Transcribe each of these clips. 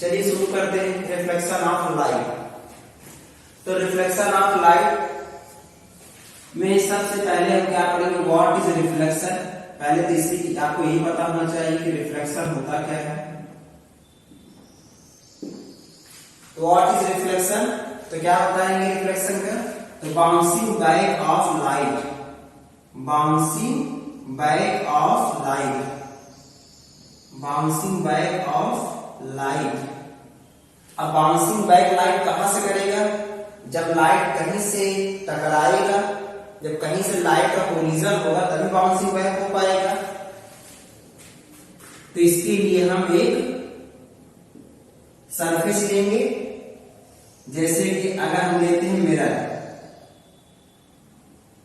चलिए शुरू करते हैं रिफ्लेक्शन ऑफ लाइट। तो रिफ्लेक्शन ऑफ लाइट में सबसे पहले हम क्या पढ़ेंगे, व्हाट इज रिफ्लेक्शन। पहले तो इसी आपको यही पता होना चाहिए कि रिफ्लेक्शन होता क्या है। तो व्हाट इज रिफ्लेक्शन, तो क्या होता है ये रिफ्लेक्शन का, तो bouncing back of light, bouncing back of light, bouncing back of light. अब बाउंसिंग बैक लाइट कहां से करेगा, जब लाइट कहीं से टकराएगा, जब कहीं से लाइट का कोलिजन होगा तभी बाउंसिंग बैक हो पाएगा। तो इसके लिए हम एक सरफेस लेंगे, जैसे कि अगर हम लेते हैं मिरर,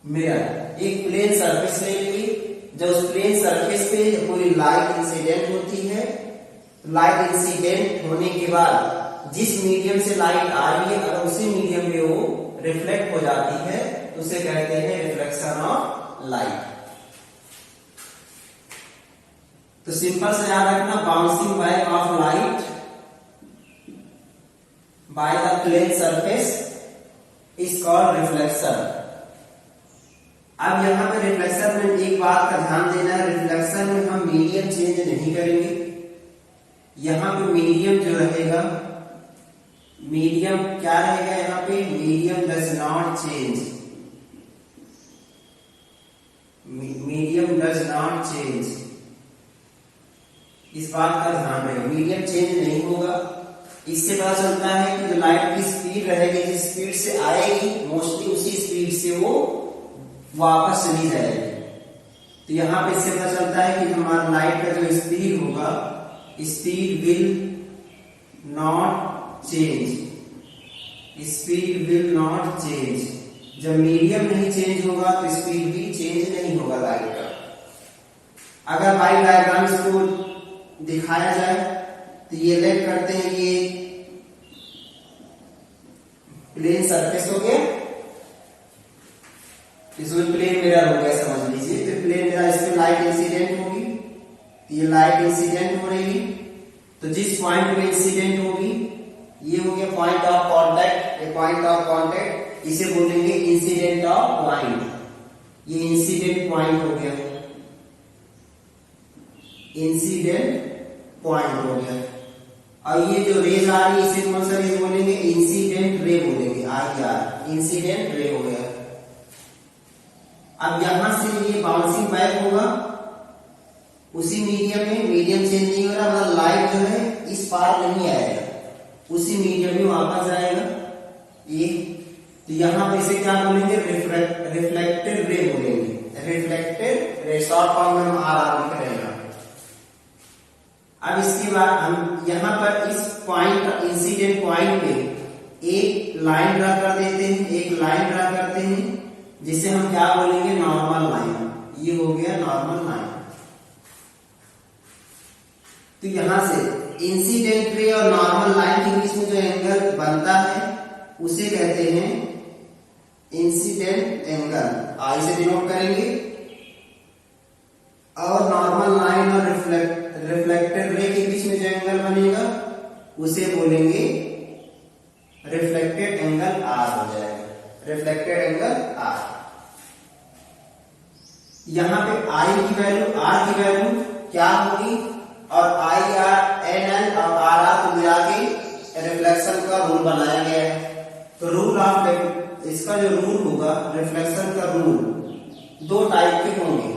मिरर एक प्लेन सरफेस ले लेंगे। जब उस प्लेन सरफेस पे पूरी लाइट इंसिडेंट होती है, लाइट इंसिडेंट होने के बाद जिस मीडियम से लाइट आ रही है अगर उसी मीडियम में वो रिफ्लेक्ट हो जाती है तो उसे कहते हैं रिफ्लेक्शन ऑफ लाइट। तो सिंपल से याद रखना, bouncing back of light by the plane surface is called reflection. अब यहां पे रिफ्लेक्शन में एक बात का ध्यान देना है, रिफ्लेक्शन में हम मीडियम चेंज नहीं करेंगे। यहां पे मीडियम जो रहेगा, मीडियम क्या रहेगा, यहां पे medium does not change, medium does not change. इस बात का ध्यान रहे, मीडियम चेंज नहीं होगा। इससे पता चलता है कि जो लाइट की स्पीड रहेगी, जिस स्पीड से आएगी मोस्टली उसी स्पीड से वो वापस चली जाएगी। तो यहां पे इससे पता चलता है कि हमारा लाइट का जो स्पीड होगा, speed will not change, speed will not change. जब मीडियम नहीं चेंज होगा तो स्पीड भी चेंज नहीं होगा लाइट का। अगर लाइट डायग्राम इसको दिखाया जाए तो ये लेट करते हैं, ये प्लेन सरफेस हो गया, इसमें प्लेन मिरर हो गया समझ लीजिए। तो प्लेन मिरर, इस पे लाइट इंसिडेंट होगी, ये लाइट इंसिडेंट हो रही है। तो जिस पॉइंट पे इंसिडेंट होगी ये हो गया पॉइंट ऑफ कांटेक्ट, ये पॉइंट ऑफ कांटेक्ट, इसे बोलेंगे इंसिडेंट ऑफ पॉइंट। ये इंसिडेंट पॉइंट हो गया, इंसिडेंट पॉइंट हो गया। और ये जो रेज आ रही है इसे कौन सा रेज बोलेंगे, इंसिडेंट रे बोलेंगे, आर, इंसिडेंट रे हो गया। अब यहां से ये बाउंसिंग बैक होगा उसी मीडियम में, मीडियम चेंज नहीं हो रहा, मतलब लाइट जो है इस पार नहीं आएगा, उसी मीडियम में वापस आएगा ये। तो यहां पे इसे क्या बोलेंगे, रिफ्लेक्टेड रे बोलेंगे, रिफ्लेक्टेड रे, शॉर्ट फॉर्म में हम आर लिख रहे हैं। अब इसके बाद हम यहां पर इस पॉइंट, इंसिडेंट पॉइंट पे एक लाइन ड्रा कर देते हैं, एक लाइन ड्रा करते हैं जिसे हम क्या बोलेंगे, नॉर्मल लाइन। ये हो गया नॉर्मल लाइन। तो यहां से इंसिडेंट रे और नॉर्मल लाइन के बीच में जो एंगल बनता है उसे कहते हैं इंसिडेंट एंगल, आई से डिनोट करेंगे। और नॉर्मल लाइन और रिफ्लेक्टेड रे के बीच में जो एंगल बनेगा उसे बोलेंगे रिफ्लेक्टेड एंगल, आर हो जाएगा, रिफ्लेक्टेड एंगल आर। यहां पे आई की वैल्यू, आर की वैल्यू क्या होगी, और आई आर, एन एन और आर आर को मिला के रिफ्लेक्शन का रूल बनाया गया है। तो रूल ऑफ, इसका जो रूल होगा रिफ्लेक्शन का रूल दो टाइप के होंगे।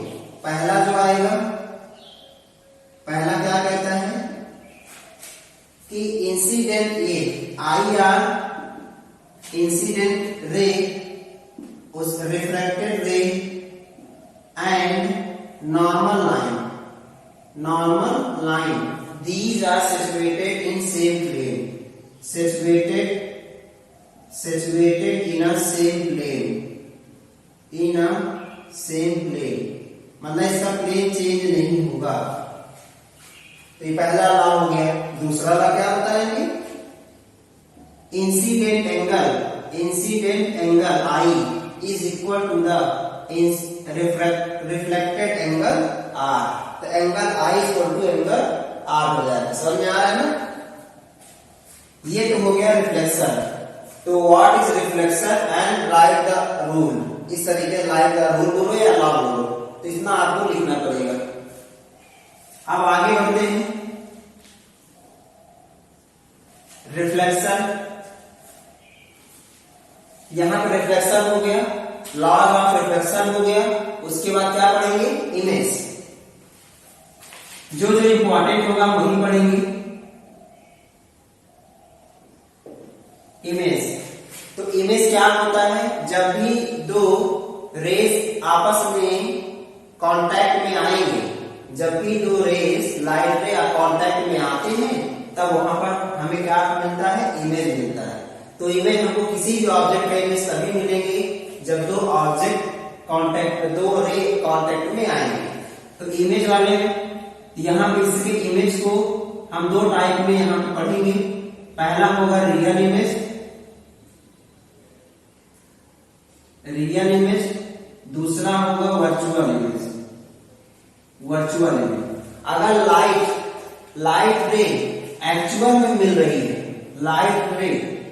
पहला जो आएगा, पहला क्या कहता है कि incident A, I R incident ray, उस reflected ray and normal line, normal line, these are situated in same plane, situated in a same plane, in a same plane, मतलब इसका प्लेन चेंज नहीं होगा। तो ये पहला लॉ हो गया। दूसरा लॉ क्या बताएंगे, incident angle I is equal to the reflected angle R. तो angle I equal to angle R हो जाएगा। समझ में आ रहा है ना। ये तो हो गया रिफ्लेक्शन। तो what is reflection and right the rule. इस तरीके से राइट द रूल बोलो या लॉ बोलो, तो इतना आपको लिखना पड़ेगा। अब आगे बढ़ते हैं। रिफ्लेक्शन, यहां पर रिफ्लेक्शन हो गया, लॉज ऑफ रिफ्लेक्शन हो गया। उसके बाद क्या पढ़ेंगे? इमेज। जो जो इंपॉर्टेंट होगा वही पढ़ेंगे। इमेज, तो इमेज क्या होता है? जब भी दो रेस आपस में कांटेक्ट में आएंगे, जब भी दो रेस लाइट रे कांटेक्ट में आते हैं, तब वहां पर हमें क्या मिलता है? इमेज मिलता है। तो इमेज हमको किसी भी ऑब्जेक्ट का इमेज तभी मिलेंगे जब दो ऑब्जेक्ट दो रे कांटेक्ट में आएंगे। तो इमेज वाले यहाँ पे इसके इमेज को हम दो टाइप में यहाँ पढ़ेंगे। पहला होगा रियल इमेज, दूसरा होगा वर्चुअल इमेज। अगर लाइट रे एक्चुअल में मिल रही है, लाइट रे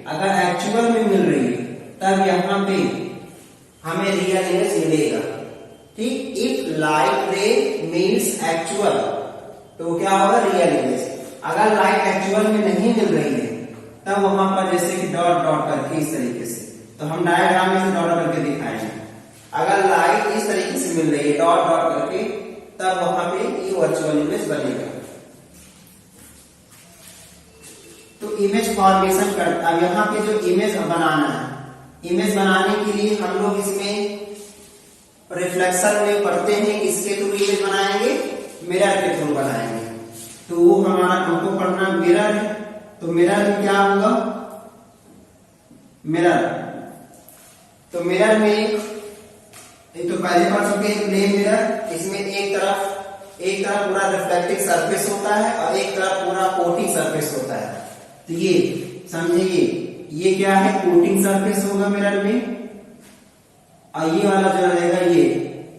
अगर एक्चुअल में मिल रही है, तब यहाँ पे हमें रियल इमेज मिलेगा। ठीक, इफ लाइट रे मीन्स एक्चुअल, तो क्या होगा? Real image. अगर लाइट एक्चुअल में नहीं मिल रही है, तब वहां पर जैसे कि डॉट डॉट करके इस तरीके से, तो हम डायग्राम में से डॉट करके दिखाएंगे। अगर लाइट इस तरीके से मिल रही है डॉट डॉट करके, तब वहां पे ये वर्चुअल इमेज बनेगा। तो इमेज फॉर्मेशन करता, अब यहाँ पे जो इमेज बनाना है, इमेज बनाने के लिए हम लोग इसमें रिफ्लेक्शन में पढ़ते हैं, किसके थ्रू इमेज बनाएंगे? मिरर के थ्रू बनाएंगे। तो वो हमारा हमको पढ़ना मिरर है। तो मिरर में क्या होगा? मिरर, तो मिरर में एक तो पहले पढ़ चुके हैं प्लेन मिरर। इसमें एक तरफ पूरा रिफ्लेक्टिंग सरफेस होता है और एक तरफ पूरा कोटिंग सरफेस होता है। तो ये समझिए, ये क्या है? कोटिंग सरफेस होगा मिरर में, और ये वाला जो रहेगा ये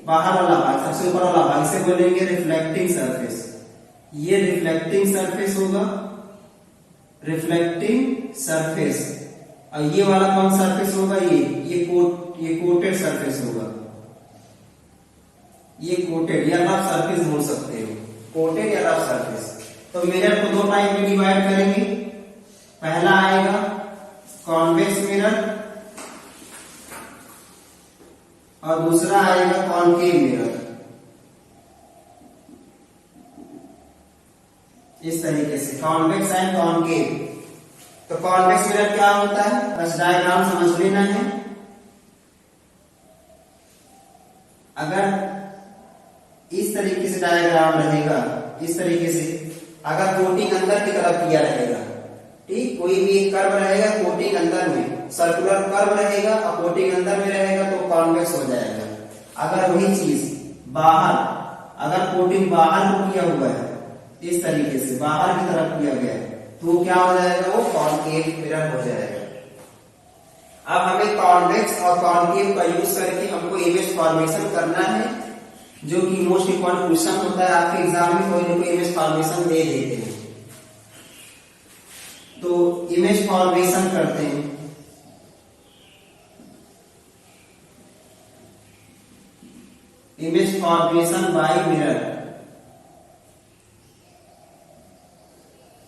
बाहर वाला भाग, सबसे ऊपर वाला भाग, इसे बोलेंगे रिफ्लेक्टिंग सरफेस। ये रिफ्लेक्टिंग सरफेस होगा, रिफ्लेक्टिंग सरफेस। और ये वाला कौन सरफेस होगा? ये कोटेड सरफेस होगा। ये कोटेड या रफ सरफेस बोल सकते हो, कोटेड या रफ सरफेस। तो मिरर को दो टाइप में डिवाइड करेंगे। पहला आएगा कॉन्वेक्स मिरर और दूसरा आएगा कॉनकेव मिरर। इस तरीके से कॉन्वेक्स एंड कॉनकेव। तो कॉन्वेक्स मिरर क्या होता है? बस डायग्राम समझ लेना है। अगर इस तरीके से डायग्राम रहेगा, इस तरीके से, अगर कोटिंग अंदर की तरफ किया रहेगा, ठीक, कोई भी एक कर्व रहेगा कोटिंग अंदर में, सर्कुलर कर्व रहेगा और कोटिंग अंदर में रहेगा, तो कॉन्वेक्स हो जाएगा। अगर वही चीज बाहर, अगर कोटिंग बाहर को किया हुआ है, इस तरीके से बाहर की तरफ किया गया है, तो क्या हो जाएगा? वो कॉनकेव मिरर हो जाएगा। अब हमें कॉन्वेक्स और कॉनकेव का यूज करके हमको इमेज फॉर्मेशन करना है, जो कि मोस्ट इंपॉर्टेंट क्वेश्चन होता है आपके एग्जाम में। कोई ना कोई इमेज फॉर्मेशन दे देते हैं, तो इमेज फॉर्मेशन करते हैं। Image formation by mirror,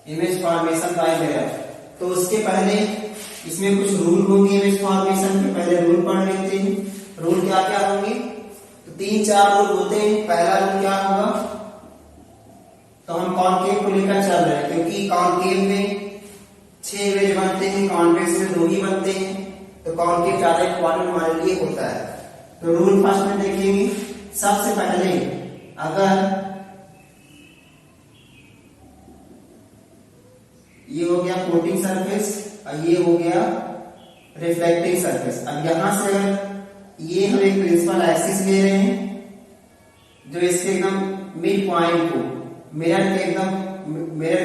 image formation by mirror. तो उसके पहले इसमें कुछ रूल होंगे इमेज फॉर्मेशन के, पहले रूल पढ़ लेते हैं। रूल क्या क्या होंगे? तो 3-4 रूल होते हैं। पहला रूल क्या होगा? तो हम कॉनकेव को लेकर चल रहे हैं, क्योंकि कॉनकेव में 6 इमेज बनते हैं, कॉन्वेक्स में 2 ही बनते हैं। तो कॉनकेव ज्यादा इंपॉर्टेंट हमारे लिए होता है। तो रूल फर्स्ट में देखेंगे। सबसे पहले अगर ये हो गया कोटिंग सरफेस और ये हो गया रिफ्लेक्टिंग सरफेस। अब यहां से ये हम एक प्रिंसिपल एक्सिस ले रहे हैं, जो इसके एकदम मिड पॉइंट को मिरर के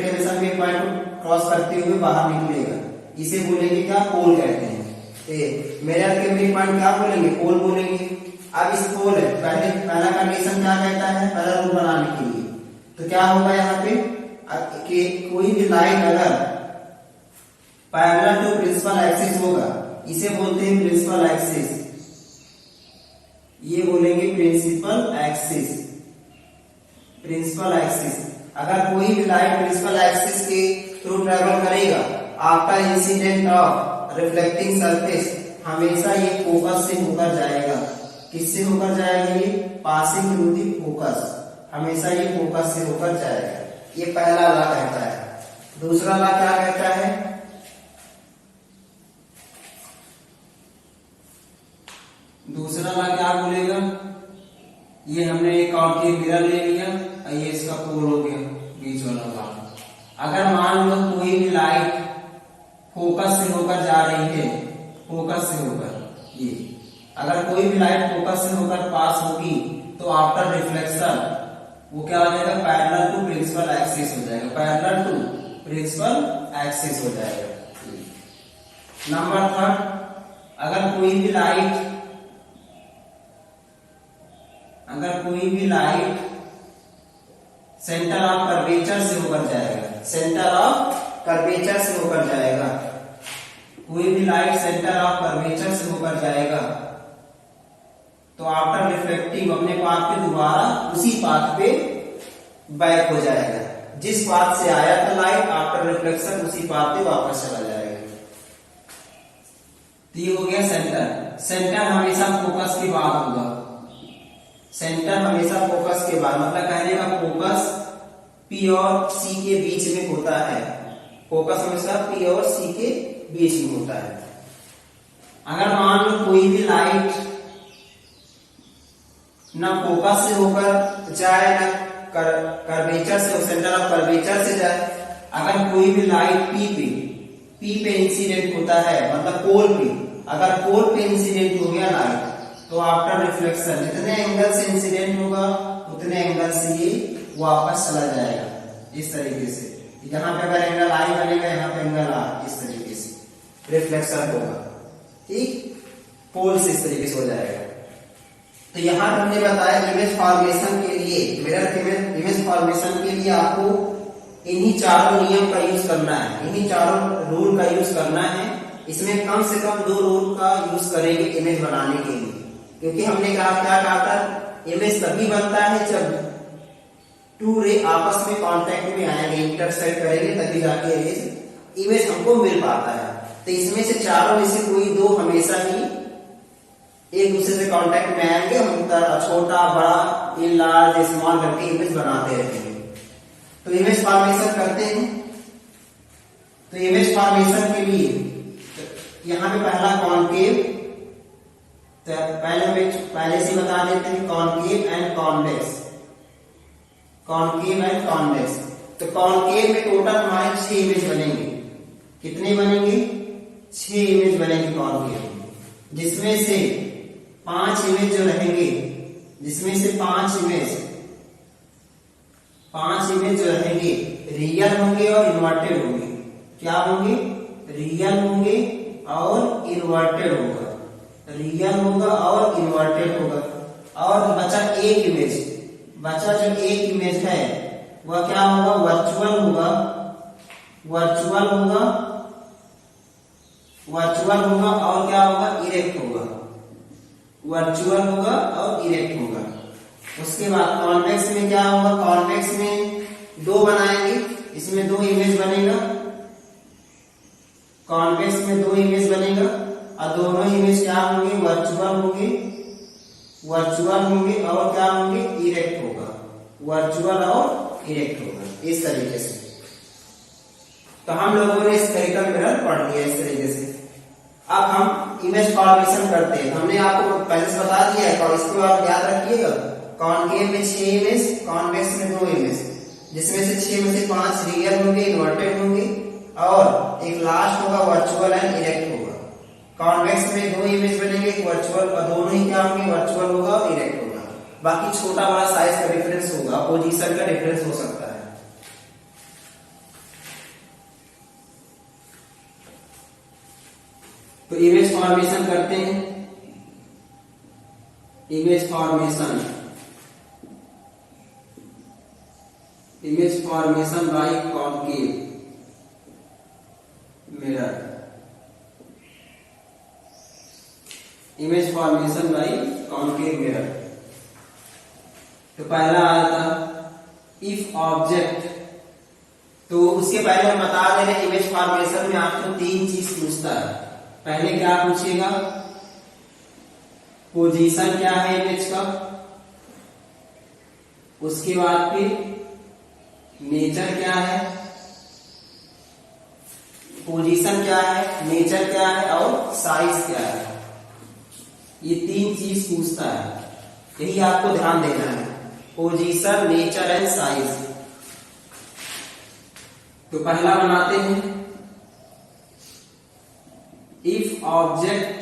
हमेशा मिड पॉइंट को क्रॉस करते हुए बाहर निकलेगा। इसे बोलेंगे क्या? पोल कहते हैं। मिरर के मिड पॉइंट क्या बोलेंगे? पोल बोलेंगे। अब इस पोल है, पहला कंडीशन क्या कहता है? पहला रूल बनाने के लिए तो क्या होगा यहाँ पे कि कोई भी लाइट अगर प्रिंसिपल एक्सिस होगा, इसे बोलते हैं प्रिंसिपल एक्सिस, ये बोलेंगे प्रिंसिपल एक्सिस। प्रिंसिपल एक्सिस, अगर कोई भी लाइट प्रिंसिपल एक्सिस के थ्रू ट्रेवल करेगा, आपका इंसिडेंट ऑफ रिफ्लेक्टिंग सरफेस हमेशा ये फोकस से होकर जाएगा। किससे होकर जाएगा? ये पासिंग थ्रू दी फोकस, हमेशा ये फोकस से होकर जाएगा। ये पहला लॉ कहता है। दूसरा लॉ क्या कहता है? दूसरा लॉ क्या बोलेगा? ये हमने एक कॉन्केव मिरर ले लिया, ये इसका पोल हो गया बीच वाला भाग। अगर मान लो कोई भी लाइट फोकस से होकर जा रही है, फोकस से होकर, ये अगर कोई भी लाइट फोकस से होकर पास होगी तो आफ्टर रिफ्लेक्शन वो क्या हो जाएगा? पैरेलल टू प्रिंसिपल एक्सिस हो जाएगा, पैरेलल टू प्रिंसिपल एक्सिस हो जाएगा। नंबर थर्ड, अगर कोई भी लाइट सेंटर ऑफ कर्वेचर से होकर जाएगा, सेंटर ऑफ कर्वेचर से होकर जाएगा, कोई भी लाइट सेंटर ऑफ कर्वेचर से होकर जाएगा तो आफ्टर रिफ्लेक्टिंग अपने पाथ पे दोबारा उसी पाथ पे बैक हो जाएगा। जिस पाथ से आया था लाइट, आफ्टर रिफ्लेक्शन उसी पाथ पे वापस चला जाएगा। तो ये हो गया सेंटर। सेंटर हमेशा फोकस के बाद होगा, सेंटर हमेशा फोकस के बाद, मतलब कहने का फोकस P और C के बीच में होता है, फोकस हमेशा P और C के बीच में होता है। अगर मान लो कोई भी लाइट ना फोकस से होकर जाए ना कर्वेचर से, सेंटर ऑफ कर्वेचर से जाए, अगर कोई भी लाइट P पे इंसिडेंट होता है, मतलब पोल पे, अगर पोल पे इंसिडेंट हो गया लाइट तो आफ्टर रिफ्लेक्शन जितने एंगल से इंसिडेंट होगा उतने एंगल से ये वापस चला जाएगा। इस तरीके से यहाँ पे अगर एंगल आई बनेगा, यहाँ पे एंगल आ, इस तरीके से रिफ्लेक्शन होगा। ठीक, पोल से इस तरीके से हो जाएगा। तो यहाँ हमने बताया इमेज फॉर्मेशन के लिए, मिरर इमेज फॉर्मेशन के लिए आपको इन्हीं चारों नियम का यूज करना है, इन्हीं चारों रूल का यूज करना है। इसमें कम से कम 2 रूल का यूज करेंगे इमेज बनाने के लिए, क्योंकि हमने क्या कहा था, इमेज तभी बनता है जब 2 रे आपस में कांटेक्ट में आएंगे, इंटरसेक्ट करेंगे, तभी जाके इमेज हमको मिल पाता है। तो इसमें से चारों में से कोई 2 हमेशा ही एक दूसरे से कांटेक्ट में आएंगे, हम छोटा बड़ा लार्ज स्मॉल करके इमेज बनाते रहेंगे। तो इमेज फॉर्मेशन करते हैं। तो इमेज फॉर्मेशन के लिए यहाँ पे पहला कॉन्केव, तो पहले से बता देते हैं concave and convex, concave and convex. तो कॉन्केव में टोटल हमारे 6 इमेज बनेंगे। कितने बनेंगे? 6 इमेज बनेंगे कॉन्केव में, जिसमें से 5 इमेज जो रहेंगे, जिसमें से 5 इमेज जो रहेंगे रियल होंगे और इन्वर्टेड होंगे। क्या होंगे? रियल होंगे और इन्वर्टेड होगा, रियल होगा और इन्वर्टेड होगा। और बचा एक इमेज, बचा जो एक इमेज है वह क्या होगा? वर्चुअल होगा, वर्चुअल होगा, वर्चुअल होगा और क्या होगा? इरेक्ट होगा, वर्चुअल होगा और इरेक्ट होगा। उसके बाद कॉन्वेक्स में क्या होगा? कॉन्वेक्स में 2 बनाएंगे, इसमें 2 इमेज बनेगा, कॉन्वेक्स में 2 इमेज बनेगा और दोनों इमेज क्या होंगे? वर्चुअल होंगे, वर्चुअल होंगे और क्या होंगे? इरेक्ट होगा, वर्चुअल और इरेक्ट होगा। इस तरीके से तो हम लोगों ने स्फेरिकल मिरर पढ़ लिया इस तरीके से। अब हम इमेज फॉर्मेशन करते हैं। हमने आपको पहले से बता दिया है, और इसको आप याद रखिएगा, कॉन्केव में 6 इमेज, कॉन्वेक्स में 2 इमेज, जिसमें से 6 में से 5 रियल होंगे, इन्वर्टेड होंगे और एक लास्ट होगा वर्चुअल एंड इरेक्ट होगा। कॉन्वेक्स में 2 इमेज बनेंगे, एक वर्चुअल, और दोनों ही क्या होंगे? वर्चुअल होगा और इरेक्ट होगा। बाकी छोटा बड़ा साइज का डिफरेंस होगा, पोजीशन का डिफरेंस हो सकता है। तो इमेज फॉर्मेशन करते हैं। Image formation, image formation by concave mirror. Image formation by concave mirror. तो पहला आया था इफ ऑब्जेक्ट, तो उसके पहले हम बता दे रहे इमेज फॉर्मेशन में आपको 3 चीज पूछता है। पहले क्या पूछेगा, पोजीशन क्या है इमेज का, उसके बाद फिर नेचर क्या है, पोजीशन क्या है, नेचर क्या है और साइज क्या है। ये 3 चीज पूछता है, यही आपको ध्यान देना है, पोजीशन, नेचर एंड साइज। तो पहला बनाते हैं if object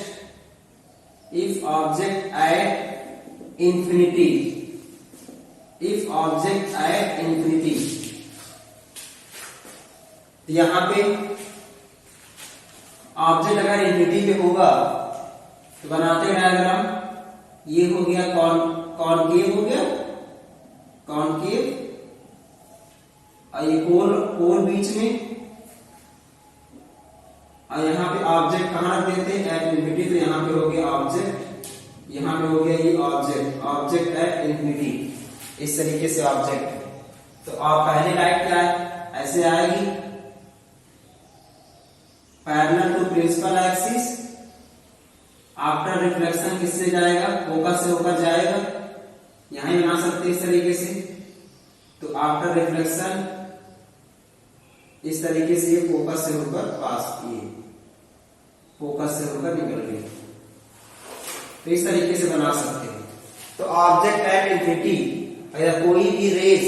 at infinity, if object at infinity. यहां पे ऑब्जेक्ट अगर इंफिनिटी पे होगा तो बनाते हैं डायग्राम। ये हो गया कॉनकेव हो गया, कॉनकेव, और ये पोल बीच में, और यहाँ पे ऑब्जेक्ट कहाँ रख देते हैं, एट इंफिनिटी। तो यहाँ पे हो गया ऑब्जेक्ट, यहाँ पे हो गया ये ऑब्जेक्ट एट इंफिनिटी। इस तरीके से ऑब्जेक्ट। तो आप पहले लाइट क्या है, ऐसे आएगी parallel to principal axis, after reflection किससे जाएगा, फोकस से होकर जाएगा। यहां ही बना सकते हैं इस तरीके से। तो आफ्टर रिफ्लेक्शन इस तरीके से ये फोकस से होकर पास किए, फोकस से होकर निकल गए। तो इस तरीके से बना सकते हैं। तो ऑब्जेक्ट एट इंफिनिटी, अगर कोई भी रेज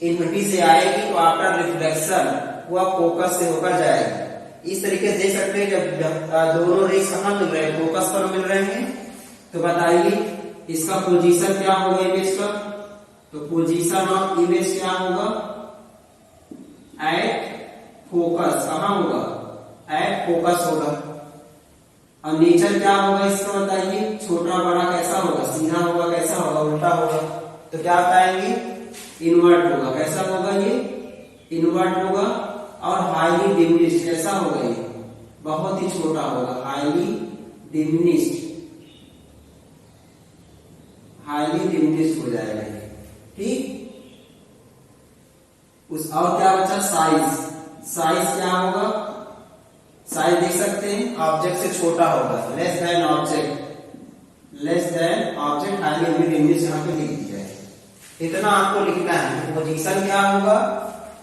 इंफिनिटी से आएगी तो आफ्टर रिफ्लेक्शन वह फोकस से होकर जाएगी। इस तरीके से देख सकते हैं जब दोनों रेज कहां मिल रहे हैं, फोकस पर मिल रहे हैं। तो बताइए इसका पोजीशन क्या होगा इमेज का, तो पोजीशन ऑफ इमेज क्या होगा, एट फोकस, कहां होगा, एट फोकस होगा। और नेचर क्या होगा इसका बताइए, छोटा बड़ा कैसा होगा, सीधा होगा कैसा होगा, उल्टा होगा। तो क्या बताएंगे, इनवर्ट होगा। कैसा होगा ये, इनवर्ट होगा। और हाईली डिमिनिश्ड कैसा होगा, ये बहुत ही छोटा होगा, हाईली डिमिनिश्ड, हाईली डिमिनिश्ड हो जाएगा ये, ठीक। उस और क्या बचा, साइज क्या होगा, साइज देख सकते हैं ऑब्जेक्ट से छोटा होगा, less than object highly diminished, यहाँ पे लिख दिया है। इतना आपको लिखना है। पोजीशन क्या होगा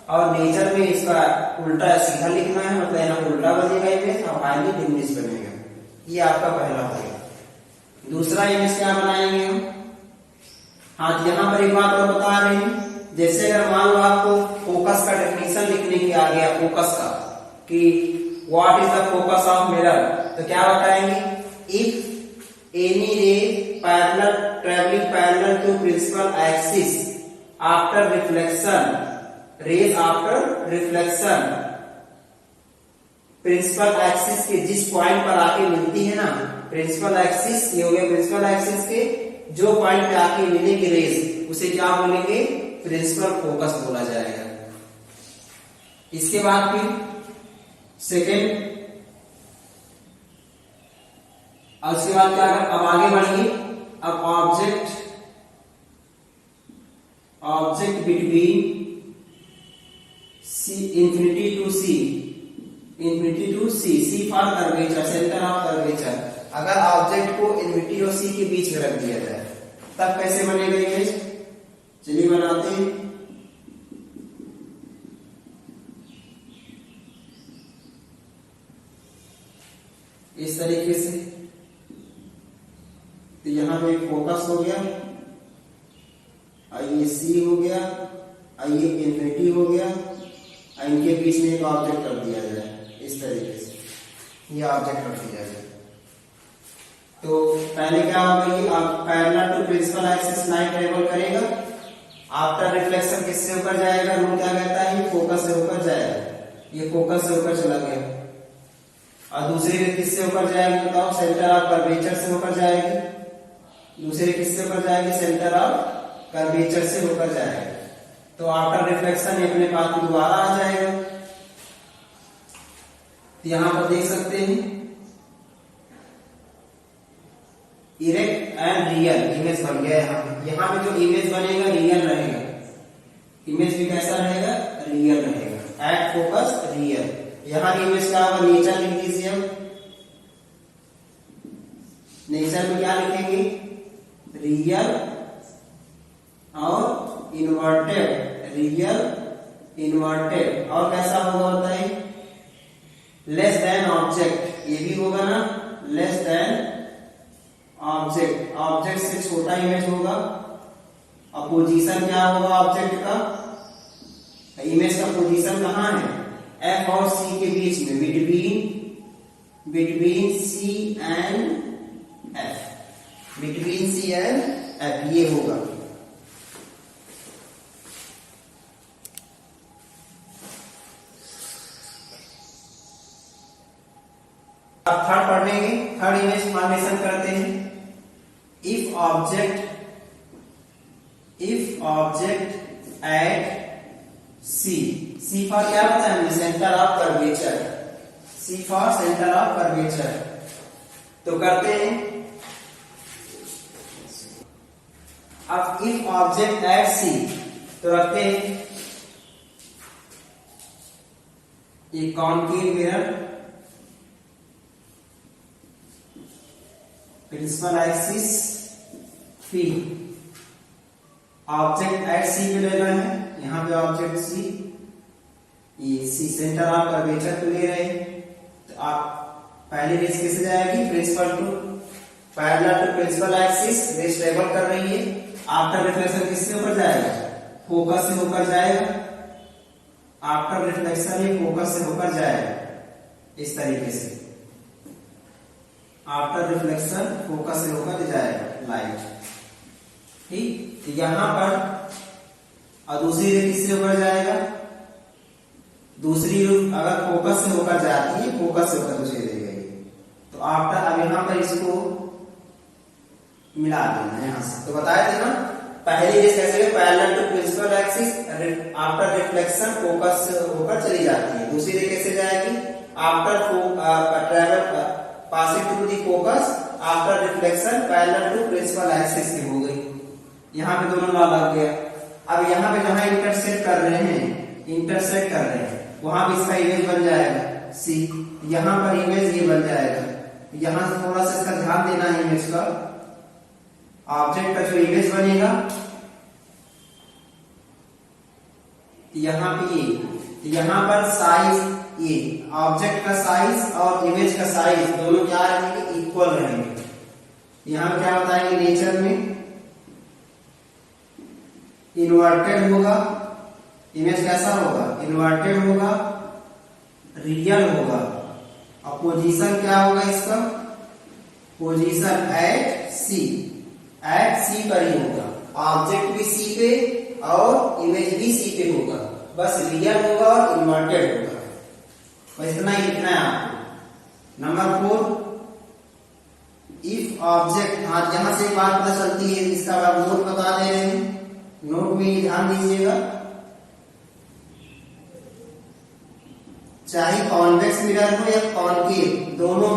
और नेचर में इसका उल्टा सीधा लिखना है, मतलब यहाँ उल्टा बनेगा इमेज और हाईली डिमिनिश्ड बनेगा। ये आपका पहला होगा। दूसरा इमेज क्या बनाएंगे हम, हाँ यहाँ पर एक बात और बता रहे हैं। जैसे अगर मान लो आपको फोकस का डेफिनेशन लिखने की आ गया, फोकस का, कि what is the focus of mirror, तो क्या बताएंगे, if any ray parallel travelling parallel to principal axis after reflection, rays after reflection principal axis के जिस पॉइंट पर आके मिलती है ना, प्रिंसिपल एक्सिस, ये हो गया प्रिंसिपल एक्सिस के जो पॉइंट पे आके मिलेगी रेज, उसे क्या बोलेंगे, प्रिंसिपल फोकस बोला जाएगा। इसके बाद फिर सेकेंड, और उसके बाद क्या कर, अब आगे बढ़िए। अब object between infinity to C for curvature, centre of curvature. अगर ऑब्जेक्ट को इन्फिनिटी और सी के बीच में रख दिया जाए तब कैसे बनेगा इमेज, चलिए बनाते हैं। इस तरीके से। तो यहां पे फोकस हो गया, और ये सी हो गया, और ये इंफिनिटी हो गया, और इनके बीच में एक ऑब्जेक्ट रख दिया जाए इस तरीके से, ये ऑब्जेक्ट रख दिया जाए। तो पहले क्या होगा, ये parallel to principal axis line travel करेगा, आफ्टर रिफ्लेक्शन किससे होकर जाएगा, रूल क्या कहता है, ये फोकस से होकर जाएगा। ये फोकस से होकर चला गया। और दूसरी रेज किससे होकर जाएगी बताओ, सेंटर ऑफ कर्वेचर से होकर जाएगी। दूसरी किससे होकर जाएगी, सेंटर ऑफ कर्वेचर से होकर जाएगी। तो आफ्टर रिफ्लेक्शन अपने पाथ दोबारा आ जाएगा। यहां पर देख सकते हैं इरेक्ट एंड रियल इमेज बन गया यहाँ पे जो इमेज बनेगा रियल रहेगा, इमेज भी कैसा रहेगा, रियल रहेगा। एट फोकस रियल, यहाँ की इमेज क्या होगा, नेचर लिख दीजिए हम। नेचर में क्या लिखेंगे, रियल और इन्वर्टेड, रियल इन्वर्टेड, और कैसा होगा बताइए, लेस देन ऑब्जेक्ट, ये भी होगा ना, लेस देन ऑब्जेक्ट, ऑब्जेक्ट से छोटा इमेज होगा। और पोजीशन क्या होगा ऑब्जेक्ट का, इमेज का पोजीशन कहाँ है, एफ और सी के बीच में, between C and F, between C and F, ये होगा। अब थर्ड पढ़ेंगे, थर्ड इमेज फॉर्मेशन करते हैं। If object at C, C for क्या होता है, centre of curvature, C for centre of curvature. तो करते हैं, अब इफ ऑब्जेक्ट एट सी, तो रखते हैं एक concave mirror, principal axis P, object at C पे लेना है, यहाँ पे ऑब्जेक्ट सी, ये सी सेंटर ऑफ कर्वेचर पे ले रहे हैं। तो आप पहली रेस कैसे जाएगी, principal to parallel to principal axis, rays travel कर रही है। आफ्टर रिफ्लेक्शन किससे ऊपर जाएगा, फोकस से होकर जाएगा, आफ्टर रिफ्लेक्शन ये फोकस से होकर जाएगा, इस तरीके से आफ्टर रिफ्लेक्शन फोकस से होकर जाएगा लाइट, ठीक। तो यहां पर और दूसरी रे किससे होकर जाएगा, दूसरी रूप अगर फोकस से होकर जाती है, फोकस से होकर दूसरी दे गई, तो आफ्टर, अब यहां पर इसको मिला देना यहाँ से। तो बताया थे ना पहली रेस कैसे, parallel to principal axis, after reflection focus से होकर चली जाती है। दूसरी रे कैसे जाएगी, after travel passing through the focus after reflection parallel to principal axis की हो गई। यहाँ पे दोनों लॉ लग गया। अब यहाँ पे जहां इंटरसेक्ट कर रहे हैं, वहां भी इसका इमेज बन जाएगा सी, यहाँ पर इमेज ये बन जाएगा। यहाँ से थोड़ा सा इसका ध्यान देना है, इमेज का, ऑब्जेक्ट का जो इमेज बनेगा यहाँ पे, यहाँ पर साइज, ये ऑब्जेक्ट का साइज और इमेज का साइज दोनों क्या रहेंगे, इक्वल रहेंगे। यहाँ क्या बताएंगे, नेचर में इन्वर्टेड होगा, इमेज कैसा होगा, इन्वर्टेड होगा, रियल होगा, और पोजीशन क्या होगा इसका, पोजीशन एट सी पर ही होगा, ऑब्जेक्ट भी सी पे और इमेज भी सी पे होगा, बस रियल होगा और इन्वर्टेड होगा। बस इतना ही लिखना है आपको। नंबर 4, इफ ऑब्जेक्ट, हाँ यहां से एक बात पता चलती है, इसका आप नोट बता दे रहे हैं, नोट में ध्यान दीजिएगा, चाहे कॉन्वेक्स मिरर हो या कॉनकेव, दोनों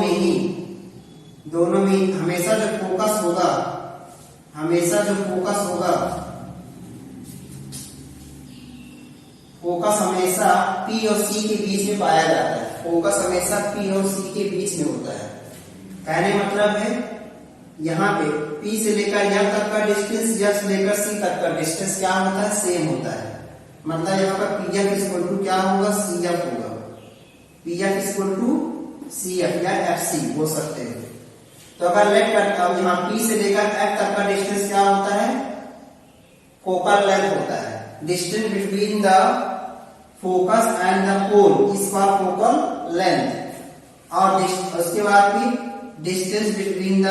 में ही हमेशा जो फोकस होगा, फोकस हमेशा P और C के बीच में पाया जाता है, फोकस हमेशा P और C के बीच में होता है। कहने मतलब है यहाँ पे P से लेकर यहाँ तक का डिस्टेंस, या से लेकर C तक का डिस्टेंस क्या होता है, सेम होता है। मतलब यहाँ पर PF इक्वल टू क्या होगा, CF होगा, PF इक्वल टू CF या FC बोल सकते हैं। तो अगर लेट करता हूं, यहाँ P से लेकर F तक का डिस्टेंस क्या होता है, फोकल लेंथ होता है। Distance between the focus and the pole is for focal length, और उसके बाद भी distance between the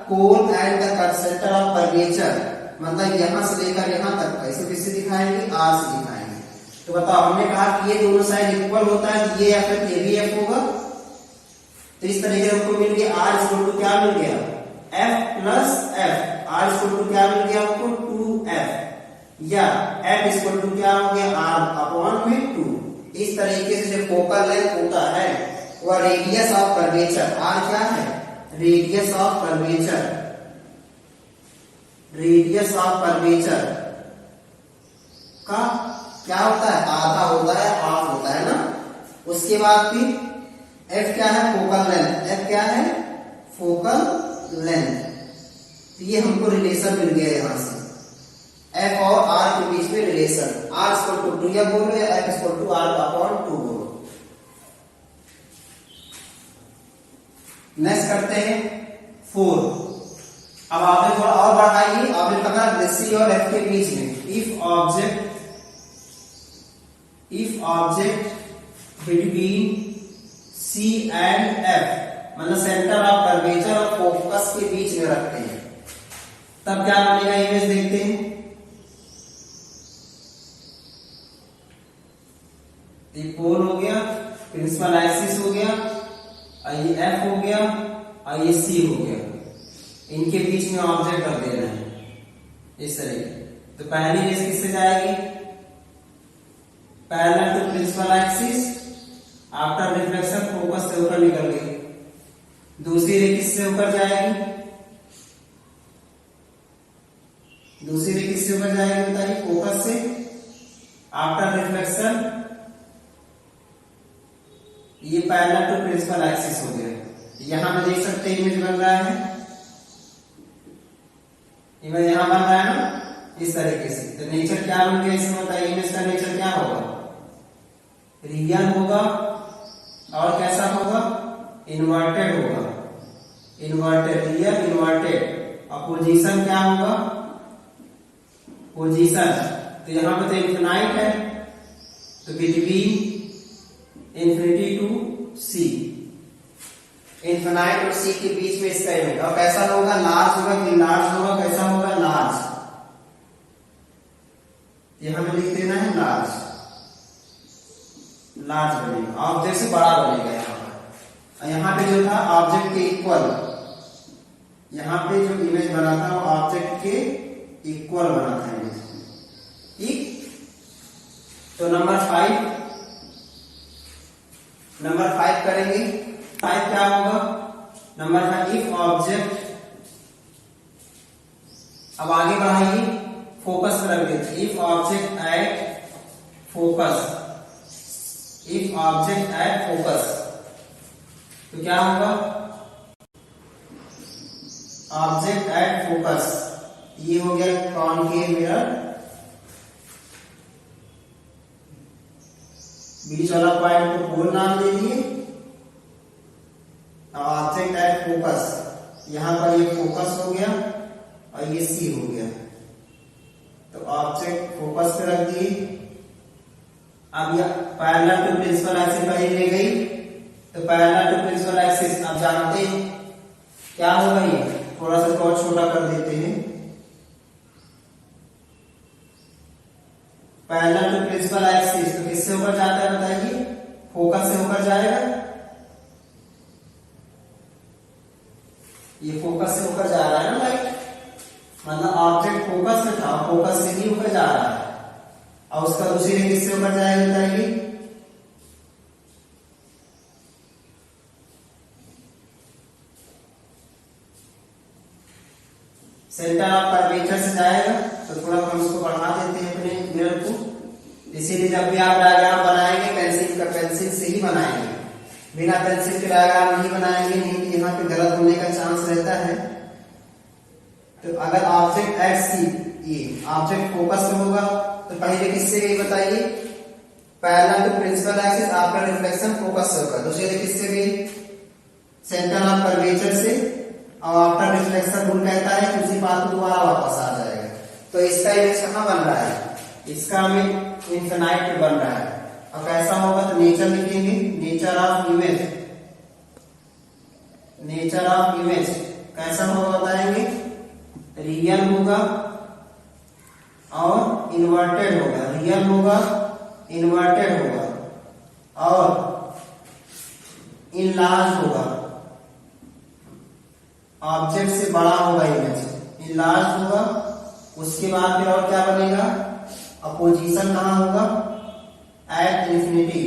pole and the centre of curvature, मतलब यहां से लेकर यहां तक का, इसे किससे दिखाएंगे, R से दिखाएंगे। तो बताओ, हमने कहा कि ये दोनों साइड इक्वल होता है, तो ये F ये भी F होगा। तो इस तरीके से हमको मिल गया R इक्वल टू क्या मिल गया, F plus F, R equal to क्या मिल गया हमको, 2F, या F इक्वल टू क्या हो गया, R अपॉन में 2। इस तरीके से जो फोकल लेंथ होता है वह रेडियस ऑफ कर्वेचर, R क्या है, radius of curvature, radius of curvature का क्या होता है, आधा होता है, हाफ होता है ना। उसके बाद फिर एफ क्या है, फोकल लेंथ। एफ क्या है, फोकल लेंथ। तो ये हमको रिलेशन मिल गया यहां से, एफ और आर के बीच में रिलेशन। आर इक्वल टू 2 बोलो या F equal to R upon 2 बोलो। नेक्स्ट करते हैं 4। अब आपने थोड़ा और बढ़ाइए, आपने कहा सी और एफ के बीच में if object between C and F, मतलब सेंटर ऑफ कर्वेचर और फोकस के बीच में रखते हैं, तब क्या बनेगा, इमेज देखते हैं। ये पोल हो गया, प्रिंसिपल एक्सिस हो गया, ये एफ हो गया और ये सी हो गया। इनके बीच में ऑब्जेक्ट रख देना है इस तरीके। तो पहली रेस किससे जाएगी, parallel to principal axis, after reflection focus से ऊपर निकल गई। दूसरी रे किससे ऊपर जाएगी, दूसरी रे किससे ऊपर जाएगी बताइए, फोकस से, आफ्टर रिफ्लेक्शन ये पैरेलल टू प्रिंसिपल एक्सिस हो गया। यहां पे देख सकते हैं इमेज बन रहा है, इमेज यहां बन रहा है ना इस तरीके से। तो नेचर क्या बन गया इसमें बताइए, इमेज का नेचर क्या होगा, रियल होगा और कैसा होगा, इन्वर्टेड होगा, इन्वर्टेड, रियल इन्वर्टेड। और पोजीशन क्या होगा, पोजीशन तो यहां पे तो इनफिनाइट है, तो between infinity to C, infinite और सी के बीच में इसका इमेज। और कैसा होगा, लार्ज होगा कि लार्ज होगा, कैसा होगा, लार्ज। यहां में लिख देना है लार्ज, लार्ज बनेगा, ऑब्जेक्ट से बड़ा बनेगा यहां पर। और यहां पे जो था ऑब्जेक्ट के इक्वल, यहां पे जो इमेज बना था वो ऑब्जेक्ट के इक्वल बना था इमेज, ठीक। तो नंबर 5 करेंगे। 5 क्या होगा, नंबर 5 इफ ऑब्जेक्ट, अब आगे बढ़ाइए, फोकस पर रख देते। If object at focus, if object at focus, तो क्या होगा, ऑब्जेक्ट एट फोकस, ये हो गया कॉनकेव मिरर, बीच वाला पॉइंट को पोल नाम दे दिए। ऑब्जेक्ट एट फोकस, यहां पर ये फोकस हो गया और ये सी हो गया, तो ऑब्जेक्ट फोकस पे रख दिए। अब यह पैरेलल टू प्रिंसिपल एक्सिस पर ले गई, तो पैरेलल टू प्रिंसिपल एक्सिस आप जानते हैं क्या होगा, ये थोड़ा सा और छोटा कर देते हैं। पैरेलल टू प्रिंसिपल एक्सिस तो किससे ऊपर जाता है बताइए, फोकस से ऊपर जाएगा, ये फोकस से ऊपर जा रहा है ना लाइट, मतलब ऑब्जेक्ट फोकस में था, फोकस से ही ऊपर जा रहा है। और उसका दूसरी रे किससे ऊपर जाएगी बताइए, सेंटर ऑफ कर्वेचर से जाएगा। तो थोड़ा हम इसको बढ़ा देते हैं अपने मिरर को, इसीलिए जब भी आप डायग्राम बनाएंगे पेंसिल से ही बनाएंगे, बिना पेंसिल के डायग्राम नहीं बनाएंगे, नहीं तो यहाँ पे गलत होने का चांस रहता है। तो अगर ऑब्जेक्ट एट सी, ये ऑब्जेक्ट फोकस में होगा, तो पहले किससे गई बताइए, parallel to principal axis, after reflection focus से होगा। दूसरे किससे गई, सेंटर ऑफ कर्वेचर से, और आफ्टर रिफ्लेक्शन रूल कहता है कि उसी पाथ दोबारा वापस आ जाएगा। तो इसका इमेज कहां बन रहा है, इसका इमेज इनफिनाइट बन रहा है। और कैसा होगा, तो नेचर लिखेंगे, nature of image, nature of image कैसा होगा बताएंगे, रियल होगा और इन्वर्टेड होगा, रियल होगा, इन्वर्टेड होगा और इनलार्ज होगा, ऑब्जेक्ट से बड़ा होगा इमेज, इनलार्ज होगा। उसके बाद फिर और क्या बनेगा, अपोजिशन कहां होगा, एट इंफिनिटी,